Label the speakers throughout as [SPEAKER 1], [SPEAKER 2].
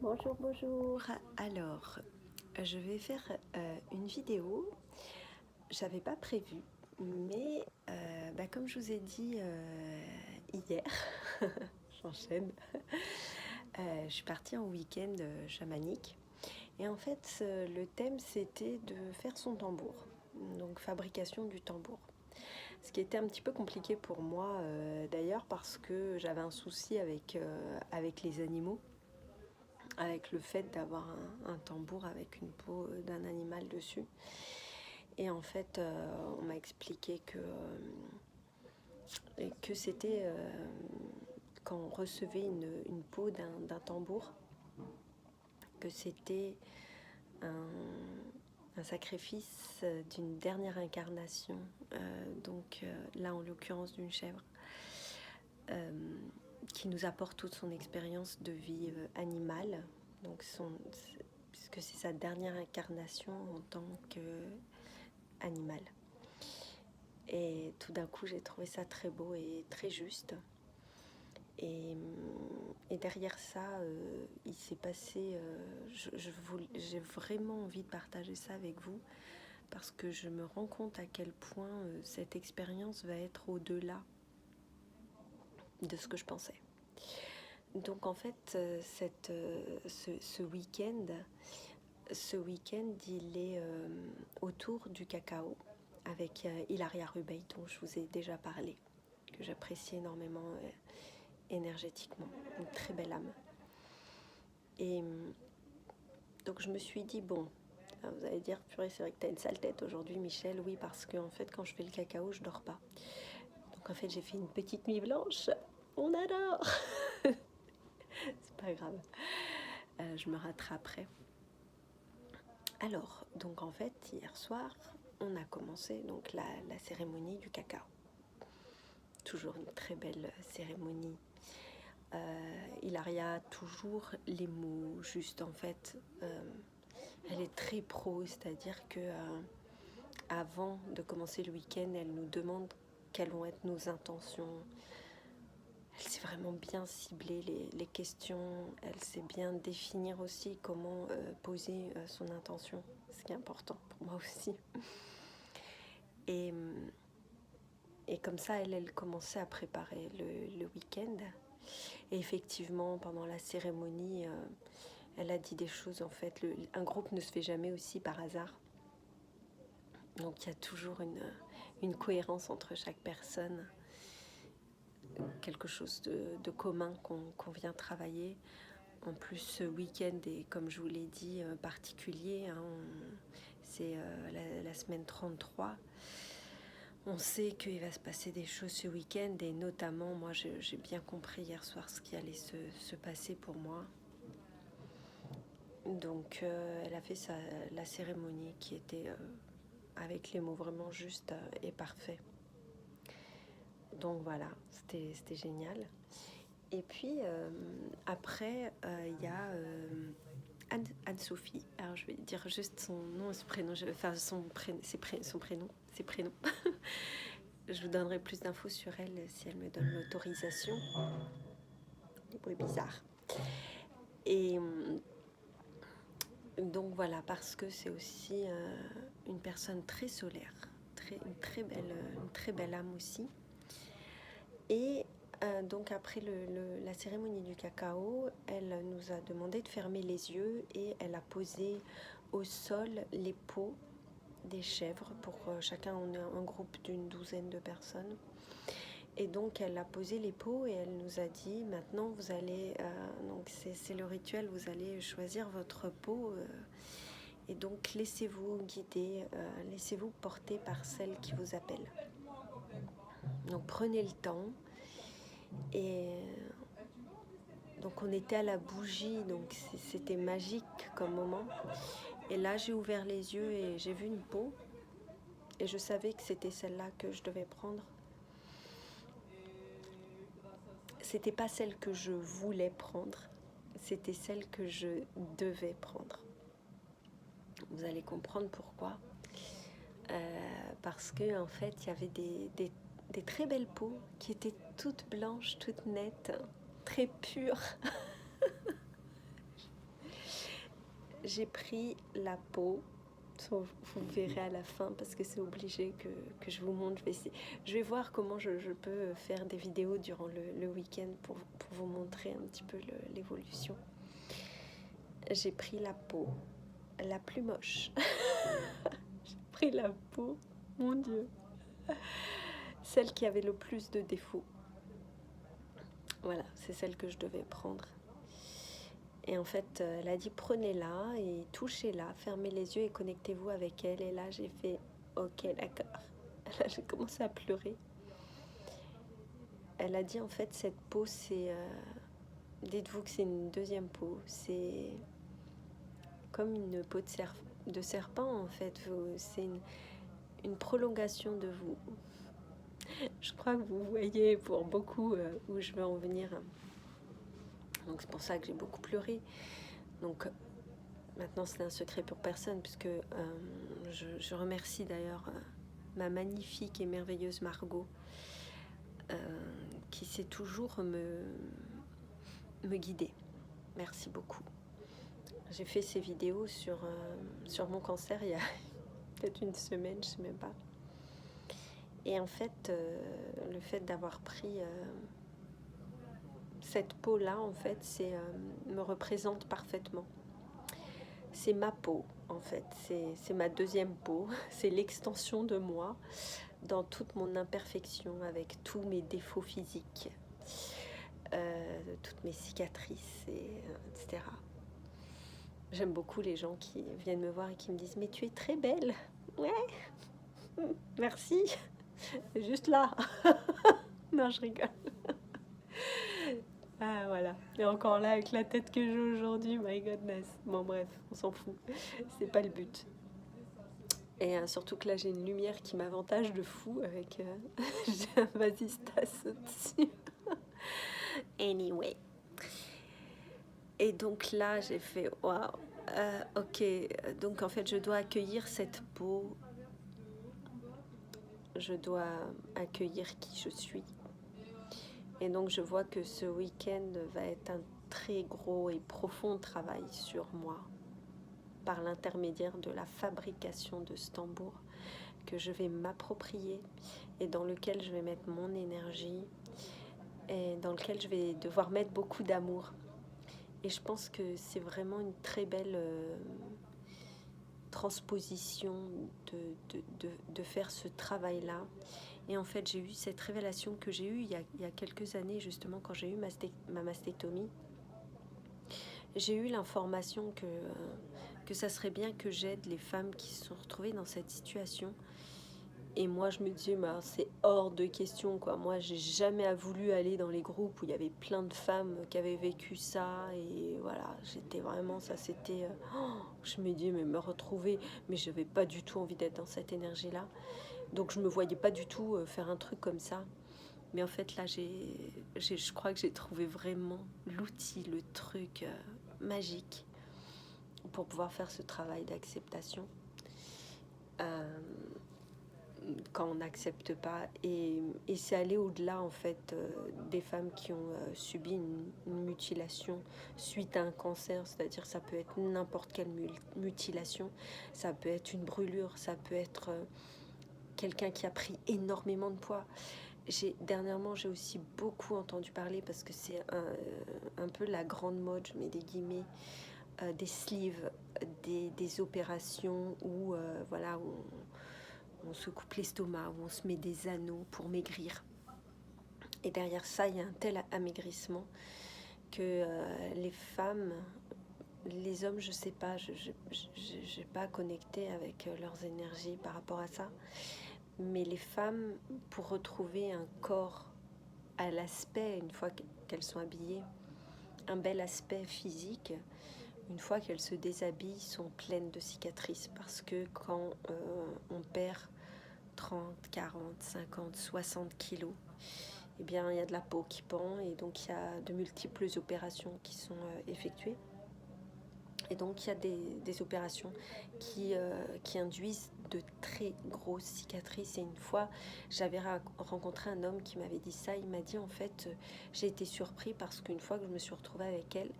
[SPEAKER 1] Bonjour, bonjour. Alors, je vais faire une vidéo. J'avais pas prévu, mais comme je vous ai dit hier, j'enchaîne. Je suis partie en week-end chamanique. Et en fait, le thème c'était de faire son tambour, donc fabrication du tambour. Ce qui était un petit peu compliqué pour moi d'ailleurs parce que j'avais un souci avec les animaux, avec le fait d'avoir un tambour avec une peau d'un animal dessus. Et en fait, on m'a expliqué que c'était quand on recevait une peau d'un tambour, que c'était un sacrifice d'une dernière incarnation, là en l'occurrence d'une chèvre, qui nous apporte toute son expérience de vie animale, donc puisque c'est sa dernière incarnation en tant qu'animal. Et tout d'un coup, j'ai trouvé ça très beau et très juste. Et derrière ça, il s'est passé... j'ai vraiment envie de partager ça avec vous parce que je me rends compte à quel point cette expérience va être au-delà de ce que je pensais. Donc en fait, ce week-end, il est autour du cacao avec Hilaria Rubeil, dont je vous ai déjà parlé, que j'apprécie énormément énergétiquement, une très belle âme. Et donc je me suis dit, bon, vous allez dire, purée, c'est vrai que t'as une sale tête aujourd'hui, Michel. Oui, parce qu'en fait, quand je fais le cacao, je dors pas. Donc en fait, j'ai fait une petite nuit blanche. On adore. C'est pas grave. Je me rattraperai. Alors, donc en fait, hier soir, on a commencé donc la cérémonie du cacao. Toujours une très belle cérémonie. Hilaria a toujours les mots juste, en fait. Elle est très pro, c'est-à-dire que avant de commencer le week-end, elle nous demande quelles vont être nos intentions. Elle sait vraiment bien cibler les questions. Elle sait bien définir aussi comment poser son intention, ce qui est important pour moi aussi. Et, et comme ça, elle commençait à préparer le week-end. Et effectivement, pendant la cérémonie, elle a dit des choses. En fait, un groupe ne se fait jamais aussi par hasard. Donc il y a toujours une cohérence entre chaque personne, quelque chose de commun qu'on vient travailler. En plus, ce week-end est, comme je vous l'ai dit, particulier. C'est la semaine 33. On sait qu'il va se passer des choses ce week-end et notamment, moi, j'ai bien compris hier soir ce qui allait se passer pour moi. Donc, elle a fait la cérémonie qui était avec les mots vraiment justes et parfaits. Donc voilà, c'était génial. Et puis après, il y a Anne-Sophie. Alors je vais dire juste son nom et son prénom, son prénom, ses prénoms. Je vous donnerai plus d'infos sur elle si elle me donne l'autorisation. Des bruits bizarres. Et donc voilà, parce que c'est aussi une personne très solaire, une très belle âme aussi. Et donc après la cérémonie du cacao, elle nous a demandé de fermer les yeux et elle a posé au sol les peaux des chèvres. Pour chacun, on est un groupe d'une douzaine de personnes. Et donc elle a posé les peaux et elle nous a dit, maintenant vous allez, donc c'est le rituel, vous allez choisir votre peau et donc laissez-vous guider, laissez-vous porter par celle qui vous appelle. Donc prenez le temps. Et donc on était à la bougie, donc c'était magique comme moment. Et là j'ai ouvert les yeux et j'ai vu une peau. Et je savais que c'était celle-là que je devais prendre. C'était pas celle que je voulais prendre, c'était celle que je devais prendre. Vous allez comprendre pourquoi. Parce que en fait il y avait des très belles peaux qui étaient toutes blanches, toutes nettes, très pures. j'ai pris la peau. Vous verrez à la fin parce que c'est obligé que je vous montre. Je vais voir comment je peux faire des vidéos durant le week-end pour vous montrer un petit peu l'évolution. J'ai pris la peau la plus moche. J'ai pris la peau, mon Dieu, celle qui avait le plus de défauts. Voilà, c'est celle que je devais prendre. Et en fait, elle a dit prenez-la et touchez-la, fermez les yeux et connectez-vous avec elle. Et là, j'ai fait ok, d'accord. Là, j'ai commencé à pleurer. Elle a dit en fait, cette peau, c'est. Dites-vous que c'est une deuxième peau. C'est comme une peau de serpent en fait. C'est une prolongation de vous. Je crois que vous voyez pour beaucoup où je veux en venir. Donc c'est pour ça que j'ai beaucoup pleuré. Donc maintenant c'est un secret pour personne puisque je remercie d'ailleurs ma magnifique et merveilleuse Margot qui sait toujours me guider. Merci beaucoup. J'ai fait ces vidéos sur mon cancer il y a peut-être une semaine, je ne sais même pas. Et en fait, le fait d'avoir pris cette peau-là, en fait, me représente parfaitement. C'est ma peau, en fait. C'est ma deuxième peau. C'est l'extension de moi dans toute mon imperfection, avec tous mes défauts physiques, toutes mes cicatrices, etc. J'aime beaucoup les gens qui viennent me voir et qui me disent « Mais tu es très belle !» Ouais, merci. Juste là. Non, je rigole. Ah, voilà. Et encore là, avec la tête que j'ai aujourd'hui, my goodness. Bon, bref, on s'en fout. C'est pas le but. Et surtout que là, j'ai une lumière qui m'avantage de fou avec... j'ai un vasistas au-dessus. Anyway. Et donc là, j'ai fait, waouh. Ok, donc en fait, je dois accueillir cette peau. Je dois accueillir qui je suis. Et donc, je vois que ce week-end va être un très gros et profond travail sur moi, par l'intermédiaire de la fabrication de ce tambour que je vais m'approprier et dans lequel je vais mettre mon énergie et dans lequel je vais devoir mettre beaucoup d'amour. Et je pense que c'est vraiment une très belle transposition de faire ce travail-là. Et en fait, j'ai eu cette révélation que j'ai eue il y a quelques années, justement, quand j'ai eu ma mastectomie. J'ai eu l'information que ça serait bien que j'aide les femmes qui se sont retrouvées dans cette situation. Et moi, je me disais, bah, c'est hors de question, quoi. Moi, j'ai jamais voulu aller dans les groupes où il y avait plein de femmes qui avaient vécu ça. Et voilà, j'étais vraiment, ça c'était... je me dis, mais me retrouver, mais je n'avais pas du tout envie d'être dans cette énergie-là. Donc, je me voyais pas du tout faire un truc comme ça. Mais en fait, là, je crois que j'ai trouvé vraiment l'outil, le truc magique pour pouvoir faire ce travail d'acceptation. Quand on n'accepte pas, et c'est aller au-delà en fait des femmes qui ont subi une mutilation suite à un cancer, c'est-à-dire ça peut être n'importe quelle mutilation, ça peut être une brûlure, ça peut être quelqu'un qui a pris énormément de poids. Dernièrement, j'ai aussi beaucoup entendu parler, parce que c'est un peu la grande mode, je mets des guillemets, des sleeves, des opérations où voilà, on se coupe l'estomac, où on se met des anneaux pour maigrir. Et derrière ça, il y a un tel amaigrissement que les femmes, les hommes, je sais pas, je n'ai pas connecté avec leurs énergies par rapport à ça. Mais les femmes, pour retrouver un corps à l'aspect, une fois qu'elles sont habillées, un bel aspect physique, une fois qu'elles se déshabillent, sont pleines de cicatrices. Parce que quand on perd 30, 40, 50, 60 kilos, eh bien, il y a de la peau qui pend, et donc il y a de multiples opérations qui sont effectuées. Et donc il y a des opérations qui induisent de très grosses cicatrices. Et une fois, j'avais rencontré un homme qui m'avait dit ça. Il m'a dit, en fait, j'ai été surpris parce qu'une fois que je me suis retrouvée avec elle,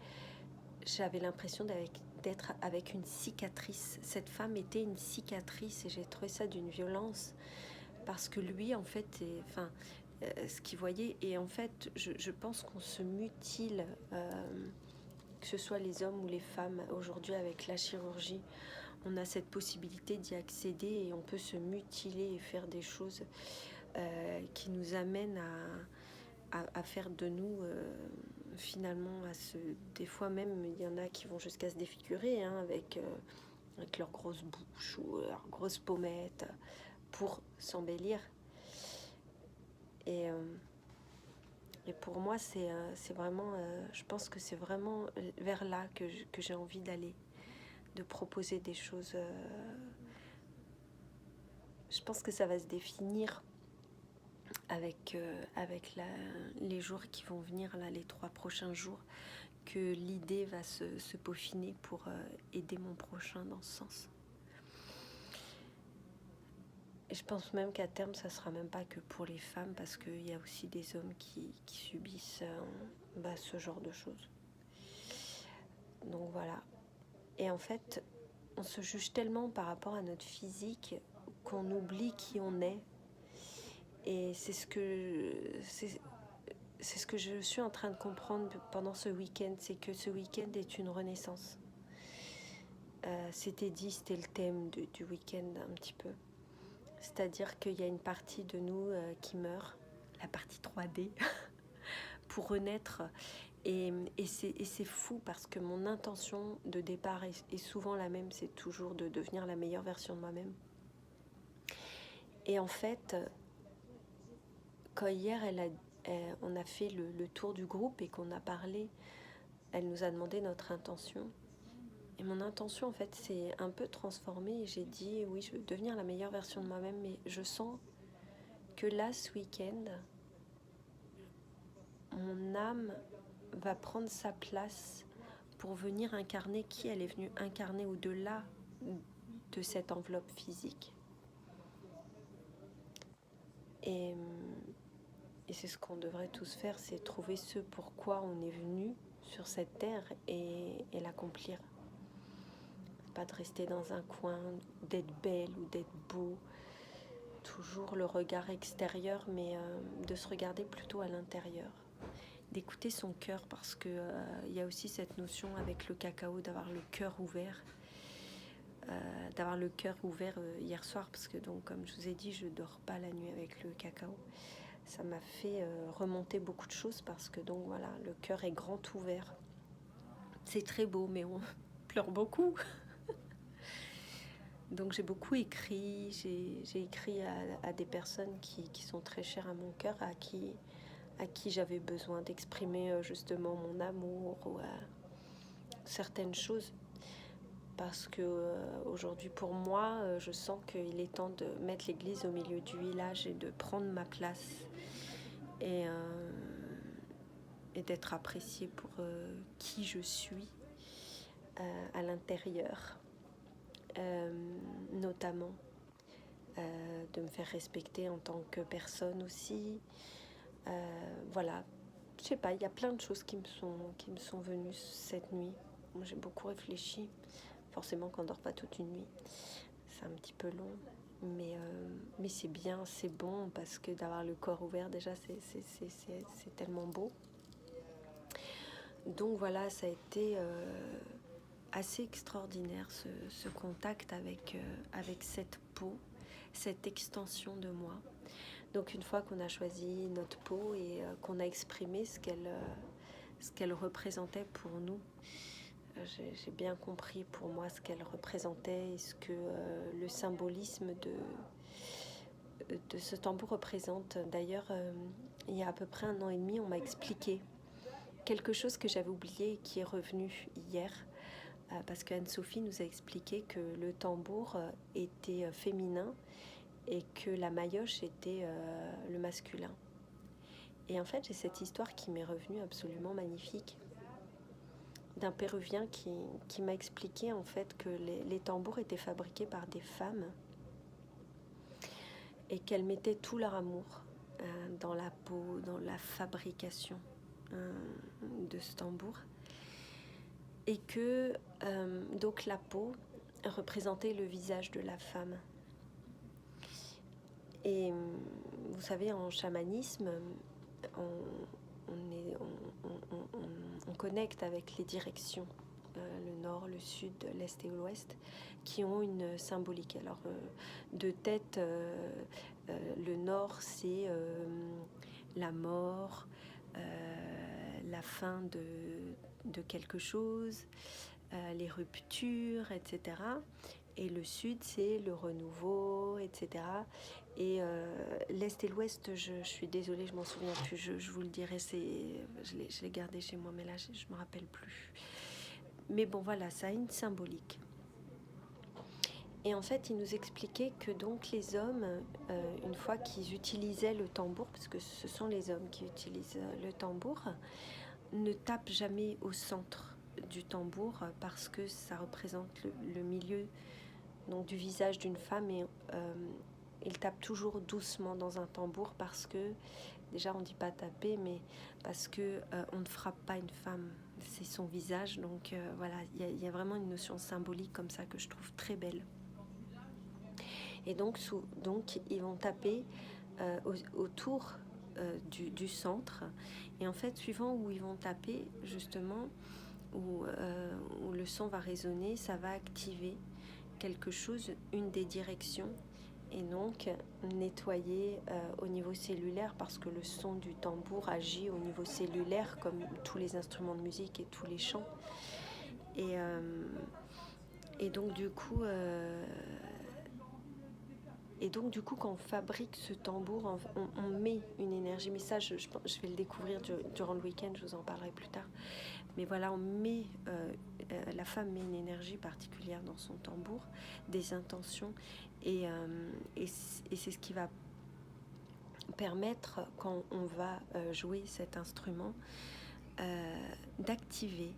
[SPEAKER 1] j'avais l'impression d'être avec une cicatrice. Cette femme était une cicatrice et j'ai trouvé ça d'une violence parce que lui, en fait, ce qu'il voyait, et en fait, je pense qu'on se mutile, que ce soit les hommes ou les femmes, aujourd'hui avec la chirurgie, on a cette possibilité d'y accéder et on peut se mutiler et faire des choses qui nous amènent à faire de nous finalement des fois même il y en a qui vont jusqu'à se défigurer avec leur grosse bouche ou leur grosse pommette pour s'embellir et pour moi c'est vraiment je pense que c'est vraiment vers là que j'ai envie d'aller, de proposer des choses je pense que ça va se définir avec les jours qui vont venir, là, les 3 prochains jours, que l'idée va se peaufiner pour aider mon prochain dans ce sens. Et je pense même qu'à terme, ça ne sera même pas que pour les femmes, parce qu'il y a aussi des hommes qui subissent ce genre de choses. Donc voilà. Et en fait, on se juge tellement par rapport à notre physique qu'on oublie qui on est. Et c'est ce que je suis en train de comprendre pendant ce week-end, c'est que ce week-end est une renaissance. C'était le thème du week-end un petit peu. C'est-à-dire qu'il y a une partie de nous qui meurt, la partie 3D, pour renaître. Et c'est fou parce que mon intention de départ est souvent la même, c'est toujours de devenir la meilleure version de moi-même. Et en fait, quand hier on a fait le tour du groupe et qu'on a parlé, elle nous a demandé notre intention. Et mon intention, en fait, s'est un peu transformée. Et j'ai dit, oui, je veux devenir la meilleure version de moi-même, mais je sens que là, ce week-end, mon âme va prendre sa place pour venir incarner qui elle est venue incarner au-delà de cette enveloppe physique. Et c'est ce qu'on devrait tous faire, c'est trouver ce pourquoi on est venu sur cette terre et l'accomplir. Pas de rester dans un coin, d'être belle ou d'être beau, toujours le regard extérieur, mais de se regarder plutôt à l'intérieur, d'écouter son cœur, parce que y a aussi cette notion avec le cacao d'avoir le cœur ouvert, hier soir, parce que donc comme je vous ai dit, je dors pas la nuit avec le cacao. Ça m'a fait remonter beaucoup de choses parce que donc voilà, le cœur est grand ouvert. C'est très beau, mais on pleure beaucoup. Donc j'ai beaucoup écrit, j'ai écrit à des personnes qui sont très chères à mon cœur, à qui j'avais besoin d'exprimer justement mon amour ou certaines choses. Parce que aujourd'hui pour moi, je sens qu'il est temps de mettre l'église au milieu du village et de prendre ma place et d'être appréciée pour qui je suis à l'intérieur. Notamment de me faire respecter en tant que personne aussi. Voilà, je sais pas, il y a plein de choses qui me sont venues cette nuit. Moi, j'ai beaucoup réfléchi. Forcément qu'on ne dort pas toute une nuit, c'est un petit peu long, mais c'est bien, c'est bon, parce que d'avoir le corps ouvert déjà c'est tellement beau. Donc voilà, ça a été assez extraordinaire ce contact avec cette peau, cette extension de moi. Donc une fois qu'on a choisi notre peau et qu'on a exprimé ce qu'elle représentait pour nous, j'ai bien compris pour moi ce qu'elle représentait et ce que le symbolisme de ce tambour représente. D'ailleurs, il y a à peu près 1 an et demi, on m'a expliqué quelque chose que j'avais oublié et qui est revenu hier. Parce qu'Anne-Sophie nous a expliqué que le tambour était féminin et que la maillotche était le masculin. Et en fait, j'ai cette histoire qui m'est revenue absolument magnifique, d'un Péruvien qui m'a expliqué en fait que les tambours étaient fabriqués par des femmes et qu'elles mettaient tout leur amour dans la peau, dans la fabrication de ce tambour. et que donc la peau représentait le visage de la femme. Et vous savez, en chamanisme, on connecte avec les directions, le nord, le sud, l'est et l'ouest, qui ont une symbolique. Alors, de tête, le nord, c'est la mort, la fin de quelque chose, les ruptures, etc. Et le sud, c'est le renouveau, etc. Et l'Est et l'Ouest, je suis désolée, je m'en souviens plus, je vous le dirai, je l'ai gardé chez moi, mais là, je ne me rappelle plus. Mais bon, voilà, ça a une symbolique. Et en fait, il nous expliquait que donc les hommes, une fois qu'ils utilisaient le tambour, parce que ce sont les hommes qui utilisent le tambour, ne tapent jamais au centre du tambour parce que ça représente le milieu donc, du visage d'une femme et il tape toujours doucement dans un tambour parce que, déjà on ne dit pas taper, mais parce que on ne frappe pas une femme, c'est son visage, donc voilà, il y a vraiment une notion symbolique comme ça que je trouve très belle. Et donc ils vont taper autour du centre, et en fait suivant où ils vont taper justement, où le son va résonner, ça va activer quelque chose, une des directions, et donc nettoyer au niveau cellulaire, parce que le son du tambour agit au niveau cellulaire comme tous les instruments de musique et tous les chants. Et donc du coup quand on fabrique ce tambour, on met une énergie, mais ça je vais le découvrir durant le week-end, je vous en parlerai plus tard. Mais voilà, la femme met une énergie particulière dans son tambour, des intentions, et c'est ce qui va permettre, quand on va jouer cet instrument, d'activer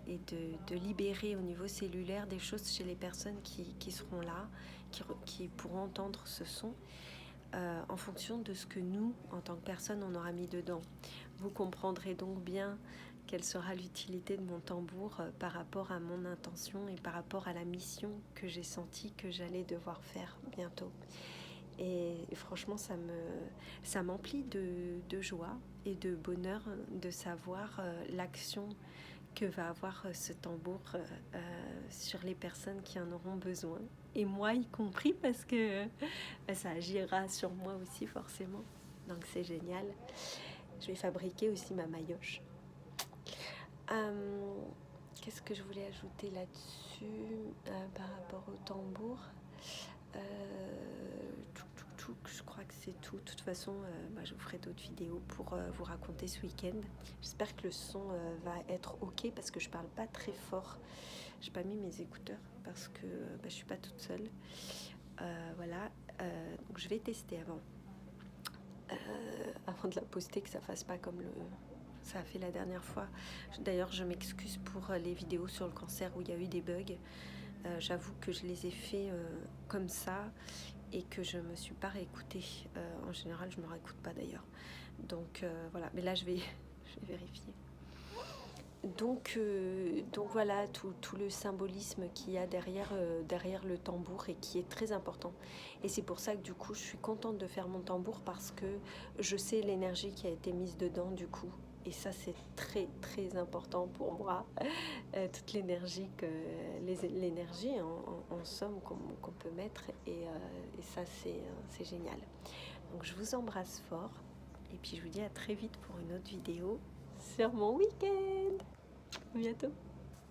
[SPEAKER 1] et de libérer au niveau cellulaire des choses chez les personnes qui seront là, qui pourront entendre ce son, en fonction de ce que nous, en tant que personne, on aura mis dedans. Vous comprendrez donc bien quelle sera l'utilité de mon tambour par rapport à mon intention et par rapport à la mission que j'ai senti que j'allais devoir faire bientôt. Et franchement, ça m'emplit de joie et de bonheur de savoir l'action que va avoir ce tambour sur les personnes qui en auront besoin. Et moi y compris, parce que ça agira sur moi aussi forcément. Donc c'est génial. Je vais fabriquer aussi ma maillotche. Qu'est-ce que je voulais ajouter là-dessus par rapport au tambour? Je crois que c'est tout. De toute façon, je vous ferai d'autres vidéos pour vous raconter ce week-end. J'espère que le son va être ok, parce que je parle pas très fort. J'ai pas mis mes écouteurs parce que je suis pas toute seule. Voilà. Donc je vais tester avant de la poster, que ça fasse pas comme ça a fait la dernière fois. D'ailleurs, je m'excuse pour les vidéos sur le cancer où il y a eu des bugs. J'avoue que je les ai fait comme ça et que je me suis pas réécoutée. En général, je me réécoute pas d'ailleurs. Donc voilà, mais là je vais vérifier. Donc voilà tout le symbolisme qu'il y a derrière le tambour, et qui est très important. Et c'est pour ça que du coup je suis contente de faire mon tambour, parce que je sais l'énergie qui a été mise dedans du coup. Et ça c'est très très important pour moi, toute l'énergie en somme qu'on peut mettre, et ça c'est génial. Donc je vous embrasse fort, et puis je vous dis à très vite pour une autre vidéo sur mon week-end. À bientôt.